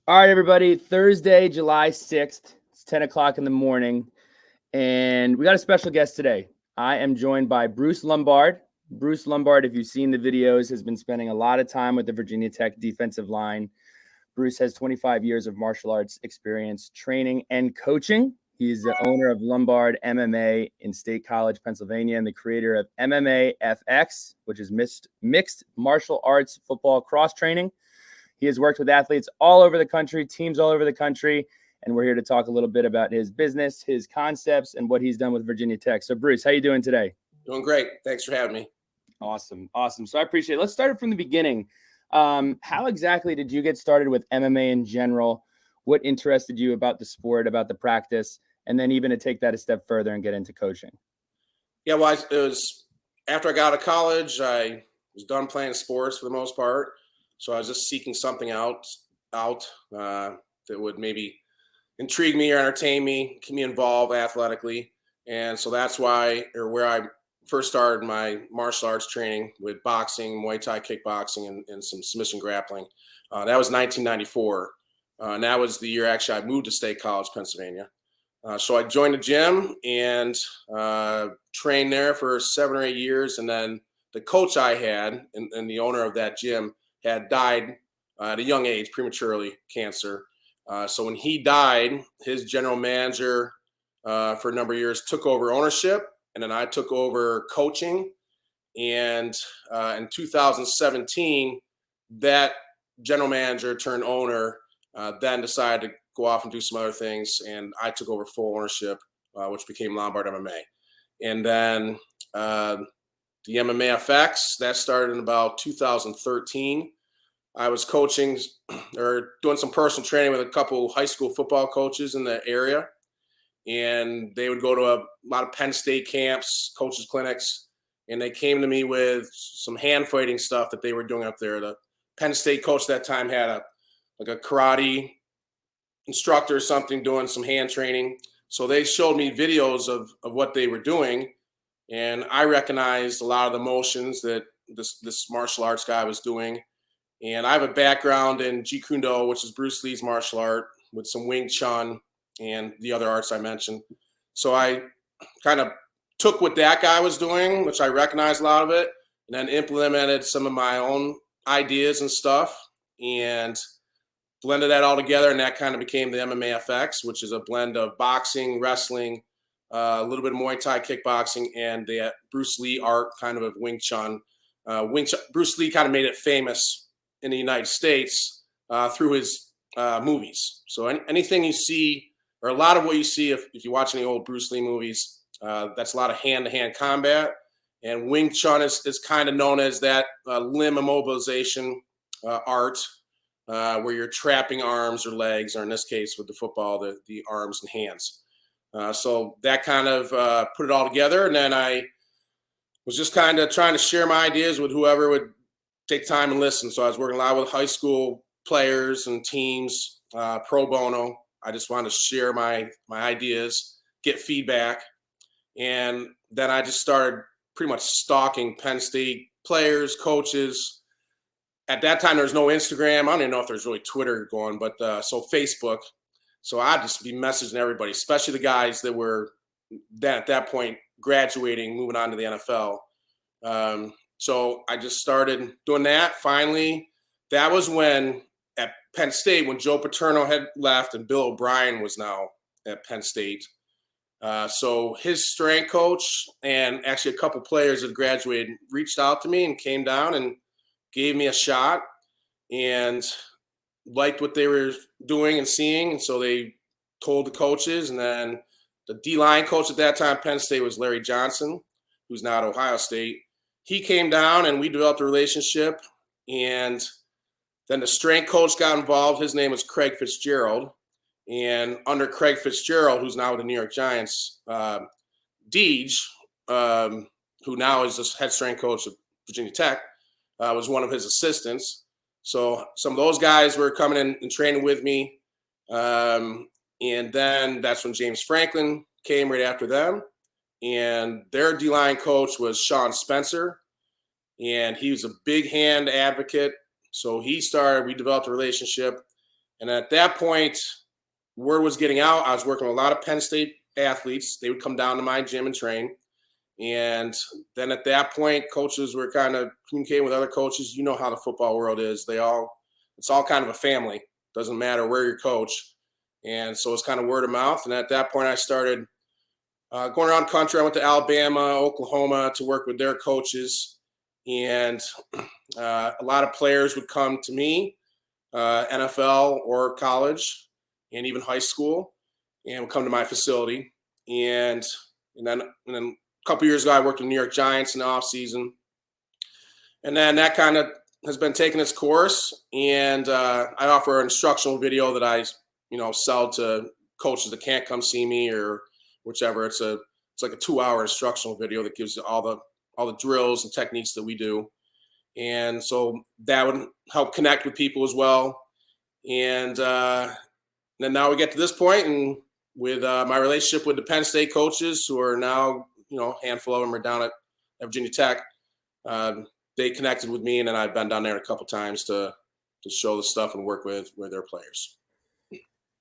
All right, everybody. Thursday, July 6th. It's 10 o'clock in the morning, and we got a special guest today. I am joined by Bruce Lombard. Bruce Lombard, if you've seen the videos, has been spending a lot of time with the Virginia Tech defensive line. Bruce has 25 years of martial arts experience training and coaching. He's the owner of Lombard MMA in State College, Pennsylvania, and the creator of MMAFx, which is mixed martial arts football cross training. He has worked with athletes all over the country, teams all over the country, and we're here to talk a little bit about his business, his concepts, and what he's done with Virginia Tech. So, Bruce, how you doing today? Doing great. Thanks for having me. Awesome. So I appreciate it. Let's start it from the beginning. How exactly did you get started with MMA in general? What interested you about the sport, about the practice, and then even to take that a step further and get into coaching? Yeah, well, it was after I got out of college, I was done playing sports for the most part. So I was just seeking something out that would maybe intrigue me or entertain me, keep me involved athletically. And so that's where I first started my martial arts training with boxing, Muay Thai, kickboxing, and some submission grappling. That was 1994. And that was the year actually I moved to State College, Pennsylvania. So I joined the gym and trained there for 7 or 8 years. And then the coach I had and the owner of that gym had died at a young age, prematurely, cancer. So when he died, his general manager for a number of years took over ownership, and then I took over coaching. And in 2017, that general manager turned owner then decided to go off and do some other things, and I took over full ownership, which became Lombard MMA. And then the MMAFx, that started in about 2013. I was coaching or doing some personal training with a couple high school football coaches in the area. And they would go to a lot of Penn State camps, coaches clinics, and they came to me with some hand fighting stuff that they were doing up there. The Penn State coach at that time had a karate instructor or something doing some hand training. So they showed me videos of what they were doing. And I recognized a lot of the motions that this martial arts guy was doing. And I have a background in Jeet Kune Do, which is Bruce Lee's martial art, with some Wing Chun and the other arts I mentioned. So I kind of took what that guy was doing, which I recognized a lot of it, and then implemented some of my own ideas and stuff and blended that all together. And that kind of became the MMAFx, which is a blend of boxing, wrestling, a little bit of Muay Thai kickboxing, and the Bruce Lee art kind of Wing Chun. Bruce Lee kind of made it famous in the United States through his movies. So anything you see, or a lot of what you see if you watch any old Bruce Lee movies, that's a lot of hand-to-hand combat. And Wing Chun is kind of known as that limb immobilization art, where you're trapping arms or legs, or in this case with the football, the arms and hands. So that kind of put it all together. And then I was just kind of trying to share my ideas with whoever would take time and listen. So I was working a lot with high school players and teams, pro bono. I just wanted to share my ideas, get feedback. And then I just started pretty much stalking Penn State players, coaches. At that time, there was no Instagram. I don't even know if there's really Twitter going, but so Facebook. So I'd just be messaging everybody, especially the guys that were at that point graduating, moving on to the NFL. So I just started doing that. Finally, that was when at Penn State, when Joe Paterno had left and Bill O'Brien was now at Penn State. So his strength coach and actually a couple players that graduated reached out to me and came down and gave me a shot and liked what they were doing and seeing. And so they told the coaches. And then the D-line coach at that time, Penn State, was Larry Johnson, who's now at Ohio State. He came down and we developed a relationship. And then the strength coach got involved. His name was Craig Fitzgerald. And under Craig Fitzgerald, who's now with the New York Giants, Deej, who now is the head strength coach of Virginia Tech, was one of his assistants. So some of those guys were coming in and training with me. And then that's when James Franklin came right after them. And their D-line coach was Sean Spencer. And he was a big hand advocate. So we developed a relationship. And at that point, word was getting out. I was working with a lot of Penn State athletes. They would come down to my gym and train. And then at that point, coaches were kind of communicating with other coaches. You know how the football world is. It's all kind of a family. Doesn't matter where you coach. And so it's kind of word of mouth. And at that point, I started going around the country. I went to Alabama, Oklahoma to work with their coaches. And a lot of players would come to me, NFL or college, and even high school, and would come to my facility. And then a couple years ago, I worked with New York Giants in the offseason. And then that kind of has been taking its course. And I offer an instructional video that I, sell to coaches that can't come see me or whichever. It's like a 2-hour instructional video that gives you all the drills and techniques that we do. And so that would help connect with people as well. And then now we get to this point, and with my relationship with the Penn State coaches, who are now, a handful of them are down at Virginia Tech, they connected with me, and then I've been down there a couple times to show the stuff and work with their players.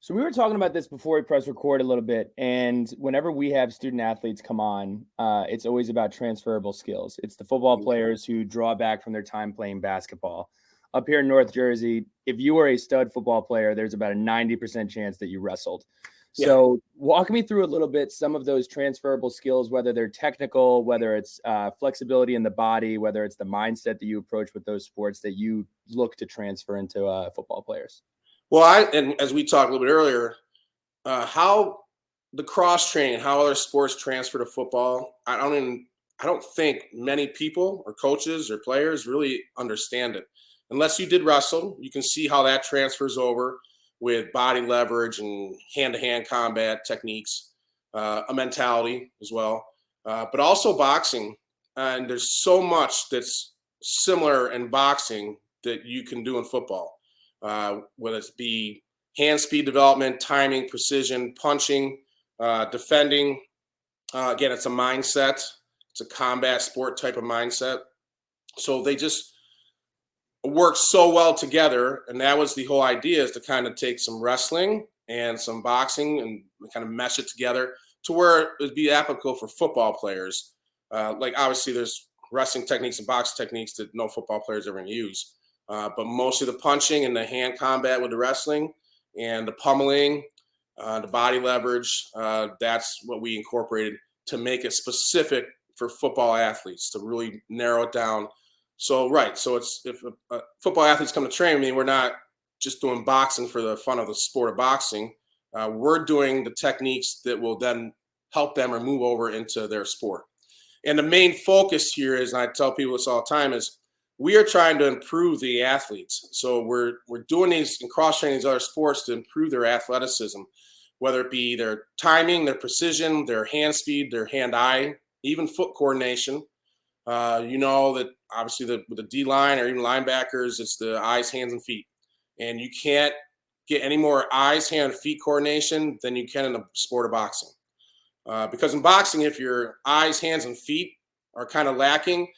So we were talking about this before we press record a little bit, and whenever we have student athletes come on, it's always about transferable skills. It's the football players who draw back from their time playing basketball. Up here in North Jersey, if you were a stud football player, there's about a 90% chance that you wrestled. So walk me through a little bit some of those transferable skills, whether they're technical, whether it's flexibility in the body, whether it's the mindset that you approach with those sports that you look to transfer into football players. Well, and as we talked a little bit earlier, how the cross training, how other sports transfer to football, I don't think many people or coaches or players really understand it. Unless you did wrestle, you can see how that transfers over with body leverage and hand-to-hand combat techniques, a mentality as well, but also boxing. And there's so much that's similar in boxing that you can do in football. Whether it be hand speed development, timing, precision, punching, defending. Again, it's a mindset. It's a combat sport type of mindset. So they just work so well together. And that was the whole idea, is to kind of take some wrestling and some boxing and kind of mesh it together to where it would be applicable for football players. Like obviously there's wrestling techniques and boxing techniques that no football players ever use. But mostly the punching and the hand combat with the wrestling and the pummeling, the body leverage, that's what we incorporated to make it specific for football athletes, to really narrow it down. So it's if football athletes come to train, we're not just doing boxing for the fun of the sport of boxing. We're doing the techniques that will then help them or move over into their sport. And the main focus here is, and I tell people this all the time, is we are trying to improve the athletes. So we're doing these and cross-training these other sports to improve their athleticism, whether it be their timing, their precision, their hand speed, their hand-eye, even foot coordination. That obviously with the D-line or even linebackers, it's the eyes, hands, and feet. And you can't get any more eyes, hand, and feet coordination than you can in the sport of boxing. Because in boxing, if your eyes, hands, and feet are kind of lacking,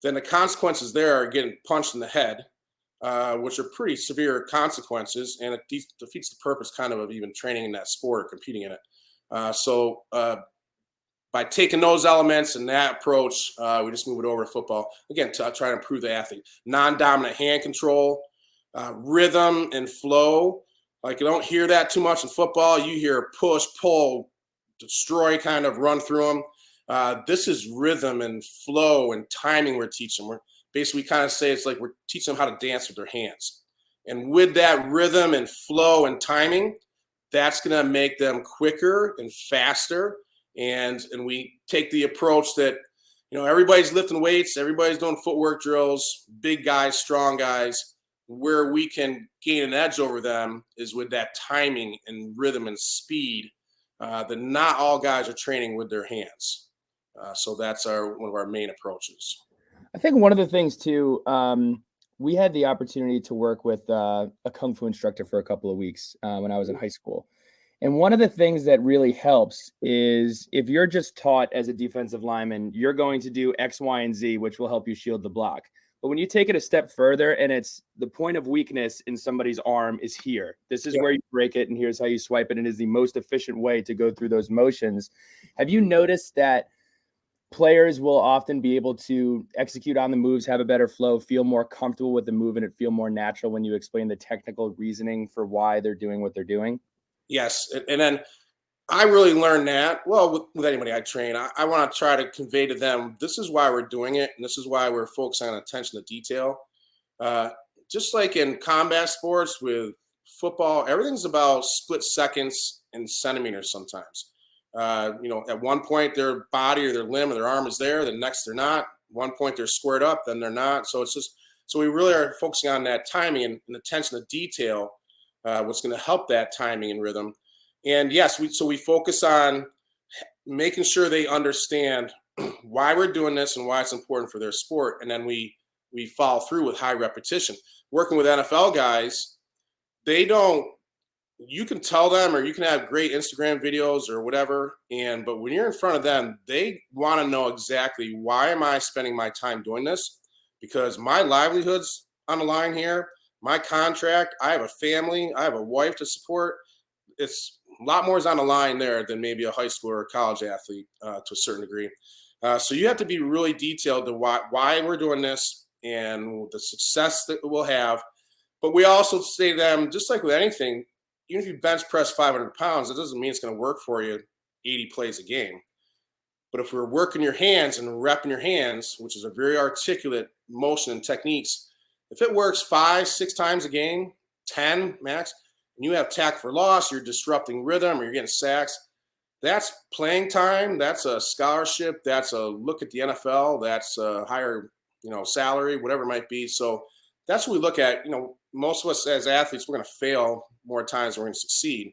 then the consequences there are getting punched in the head, which are pretty severe consequences, and it defeats the purpose kind of even training in that sport or competing in it. So by taking those elements and that approach, we just move it over to football. Again, to try to improve the athlete. Non-dominant hand control, rhythm and flow. Like, you don't hear that too much in football. You hear push, pull, destroy, kind of run through them. This is rhythm and flow and timing we're teaching. We're basically kind of say it's like we're teaching them how to dance with their hands. And with that rhythm and flow and timing, that's going to make them quicker and faster. And we take the approach that, everybody's lifting weights, everybody's doing footwork drills, big guys, strong guys. Where we can gain an edge over them is with that timing and rhythm and speed that not all guys are training with their hands. So that's one of our main approaches. I think one of the things too, we had the opportunity to work with a Kung Fu instructor for a couple of weeks when I was in high school. And one of the things that really helps is if you're just taught as a defensive lineman, you're going to do X, Y, and Z, which will help you shield the block. But when you take it a step further and it's the point of weakness in somebody's arm is here, this is where you break it and here's how you swipe it, and is the most efficient way to go through those motions. Have you noticed that players will often be able to execute on the moves, have a better flow, feel more comfortable with the move, and it feel more natural when you explain the technical reasoning for why they're doing what they're doing? Yes. And then I really learned that, well, with anybody I train, I want to try to convey to them, this is why we're doing it. And this is why we're focusing on attention to detail. Uh, just like in combat sports with football, everything's about split seconds and centimeters sometimes. At one point their body or their limb or their arm is there, the next they're not. One point they're squared up, then they're not. So so we really are focusing on that timing and attention to detail, what's going to help that timing and rhythm. And yes, we focus on making sure they understand why we're doing this and why it's important for their sport. And then we follow through with high repetition. Working with NFL guys, you can tell them, or you can have great Instagram videos or whatever. But when you're in front of them, they want to know exactly, why am I spending my time doing this? Because my livelihood's on the line here, my contract, I have a family, I have a wife to support. It's a lot more is on the line there than maybe a high school or a college athlete to a certain degree. So you have to be really detailed to why we're doing this and the success that we'll have. But we also say to them, just like with anything, even if you bench press 500 pounds, it doesn't mean it's going to work for you 80 plays a game. But if we're working your hands and repping your hands, which is a very articulate motion and techniques, if it works 5-6 times a game, 10 max, and you have tackle for loss, you're disrupting rhythm, or you're getting sacks, that's playing time. That's a scholarship. That's a look at the NFL. That's a higher, salary, whatever it might be. So that's what we look at. Most of us as athletes, we're going to fail more times than we're going to succeed.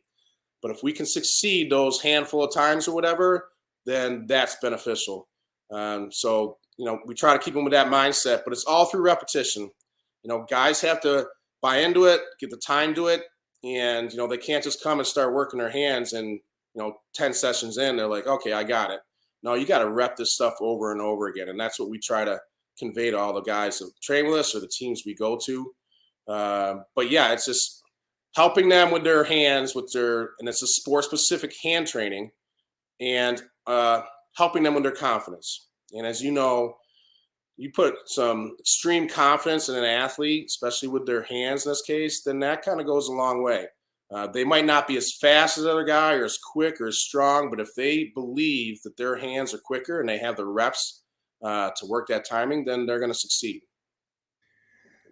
But if we can succeed those handful of times or whatever, then that's beneficial. So we try to keep them with that mindset, but it's all through repetition. Guys have to buy into it, get the time to it. And, they can't just come and start working their hands and, 10 sessions in, they're like, okay, I got it. No, you got to rep this stuff over and over again. And that's what we try to convey to all the guys that train with us or the teams we go to. But yeah, it's just helping them with their hands, and it's a sport specific hand training, and helping them with their confidence. And as you know, you put some extreme confidence in an athlete, especially with their hands in this case, then that kind of goes a long way. They might not be as fast as the other guy or as quick or as strong, but if they believe that their hands are quicker and they have the reps to work that timing, then they're going to succeed.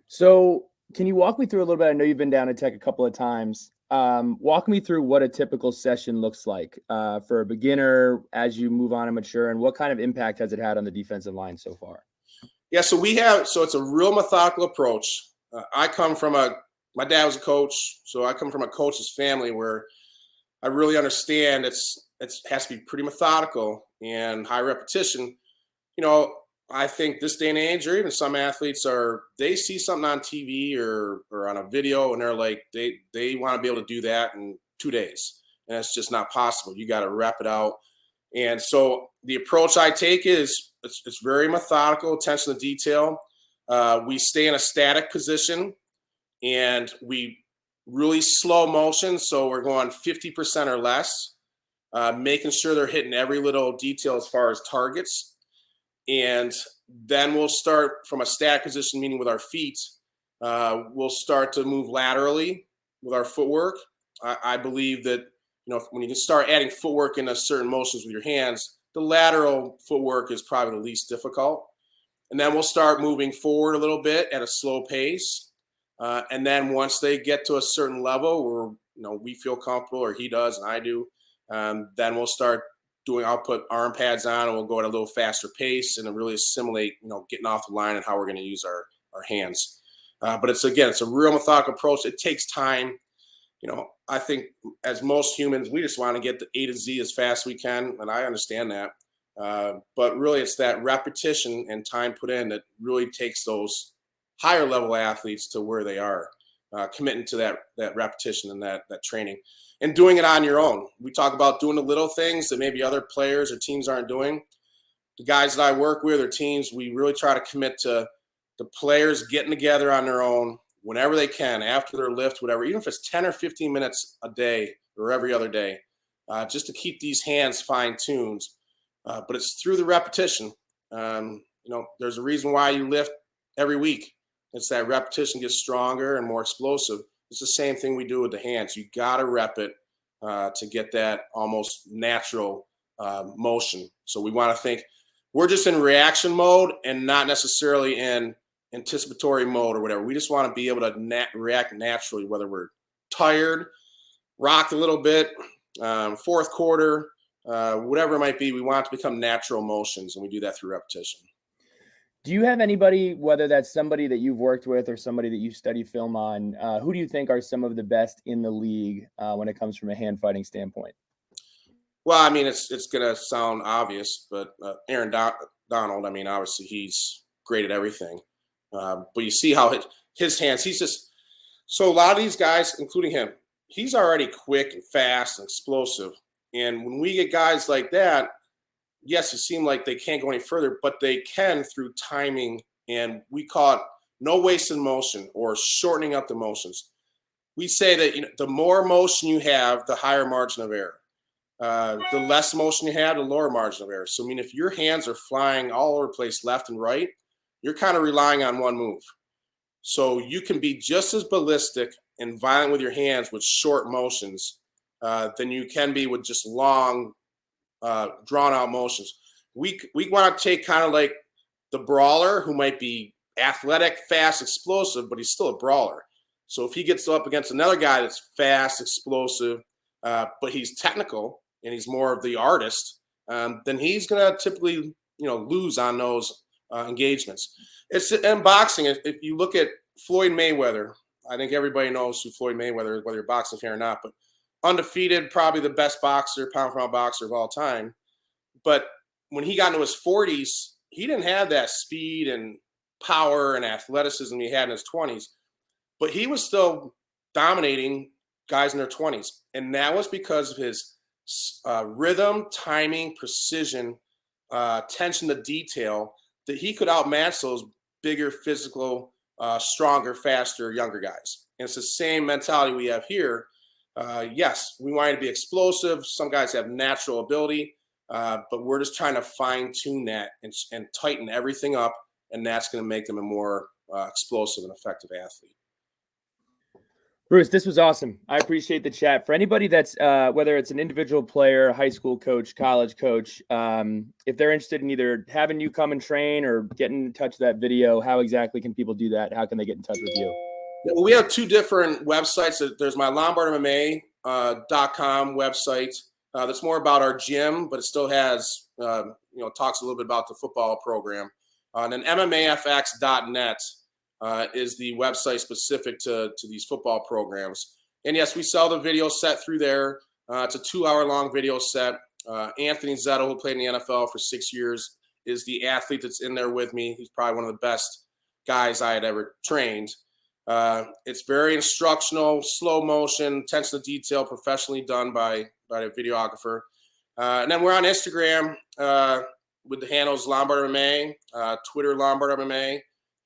So can you walk me through a little bit? I know you've been down to Tech a couple of times. Walk me through what a typical session looks like for a beginner as you move on and mature, and what kind of impact has it had on the defensive line so far? Yeah, so it's a real methodical approach. My dad was a coach, so I come from a coach's family where I really understand it has to be pretty methodical and high repetition. I think this day and age, or even some athletes they see something on TV or on a video and they're like, they want to be able to do that in 2 days. And it's just not possible. You got to rep it out. And so the approach I take is it's very methodical, attention to detail. We stay in a static position and we really slow motion. So we're going 50% or less, making sure they're hitting every little detail as far as targets. And then we'll start from a static position, meaning with our feet. We'll start to move laterally with our footwork. I believe that, when you can start adding footwork into certain motions with your hands, the lateral footwork is probably the least difficult. And then we'll start moving forward a little bit at a slow pace. And then once they get to a certain level where, we feel comfortable, or he does and I do, then we'll start I'll put arm pads on and we'll go at a little faster pace and really assimilate, getting off the line and how we're going to use our hands. But it's a real methodical approach. It takes time. I think as most humans, we just want to get the A to Z as fast as we can. And I understand that. But really it's that repetition and time put in that really takes those higher level athletes to where they are, committing to that repetition and that training. And doing it on your own. We talk about doing the little things that maybe other players or teams aren't doing. The guys that I work with or teams, we really try to commit to the players getting together on their own whenever they can, after their lift, whatever, even if it's 10 or 15 minutes a day or every other day, just to keep these hands fine-tuned. But it's through the repetition. There's a reason why you lift every week. It's that repetition gets stronger and more explosive. It's the same thing we do with the hands. You got to rep it to get that almost natural motion. So we want to think we're just in reaction mode and not necessarily in anticipatory mode or whatever. We just want to be able to react naturally, whether we're tired, rocked a little bit, fourth quarter, whatever it might be. We want it to become natural motions, and we do that through repetition. Do you have anybody, whether that's somebody that you've worked with or somebody that you study film on, who do you think are some of the best in the league when it comes from a hand fighting standpoint? Well, I mean, it's going to sound obvious, but Aaron Donald, I mean, obviously he's great at everything. But you see how his hands, so a lot of these guys, including him, he's already quick and fast and explosive. And when we get guys like that, yes, it seems like they can't go any further, but they can through timing. And we call it no wasted motion or shortening up the motions. We say that the more motion you have, the higher margin of error. The less motion you have, the lower margin of error. So, I mean, if your hands are flying all over the place, left and right, you're kind of relying on one move. So you can be just as ballistic and violent with your hands with short motions than you can be with just long, drawn-out motions. We want to take kind of like the brawler who might be athletic, fast, explosive, but he's still a brawler. So if he gets up against another guy that's fast, explosive, but he's technical and he's more of the artist, then he's going to typically, lose on those engagements. It's in boxing. If you look at Floyd Mayweather, I think everybody knows who Floyd Mayweather is, whether you're a boxing fan or not, but undefeated, probably the best boxer, pound-for-pound boxer of all time. But when he got into his 40s, he didn't have that speed and power and athleticism he had in his 20s, but he was still dominating guys in their 20s. And that was because of his rhythm, timing, precision, attention to detail, that he could outmatch those bigger, physical, stronger, faster, younger guys. And it's the same mentality we have here. Yes, we want to be explosive. Some guys have natural ability, but we're just trying to fine-tune that and tighten everything up, and that's going to make them a more explosive and effective athlete. Bruce, this was awesome. I appreciate the chat. For anybody that's, whether it's an individual player, high school coach, college coach, if they're interested in either having you come and train or getting in touch with that video, how exactly can people do that? How can they get in touch with you? Yeah, well, we have two different websites. There's my LombardMMA.com website. That's more about our gym, but it still has, talks a little bit about the football program. And then MMAFx.net. Is the website specific to these football programs. And yes, we sell the video set through there. It's a 2-hour-long video set. Anthony Zettel, who played in the NFL for 6 years, is the athlete that's in there with me. He's probably one of the best guys I had ever trained. It's very instructional, slow motion, attention to detail, professionally done by a videographer. And then we're on Instagram with the handles Lombard MMA, Twitter Lombard MMA,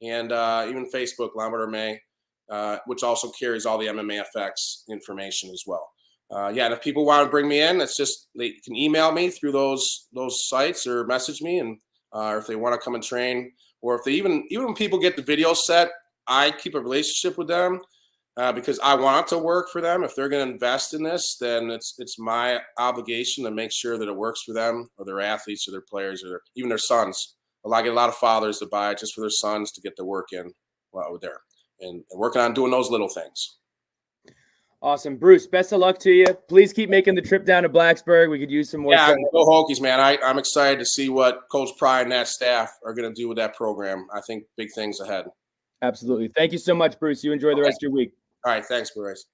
and even Facebook, Lombard MMA, which also carries all the MMAFx information as well. And if people want to bring me in, it's just they can email me through those sites or message me, and or if they want to come and train, or if they even when people get the video set, I keep a relationship with them because I want it to work for them. If they're going to invest in this, then it's my obligation to make sure that it works for them or their athletes or their players or even their sons. I get a lot of fathers to buy it just for their sons to get the work in out there and working on doing those little things. Awesome. Bruce, best of luck to you. Please keep making the trip down to Blacksburg. We could use some more. Yeah, go Hokies, man. I'm excited to see what Coach Pry and that staff are going to do with that program. I think big things ahead. Absolutely. Thank you so much, Bruce. You enjoy the rest of your week. All right. Thanks, Bruce.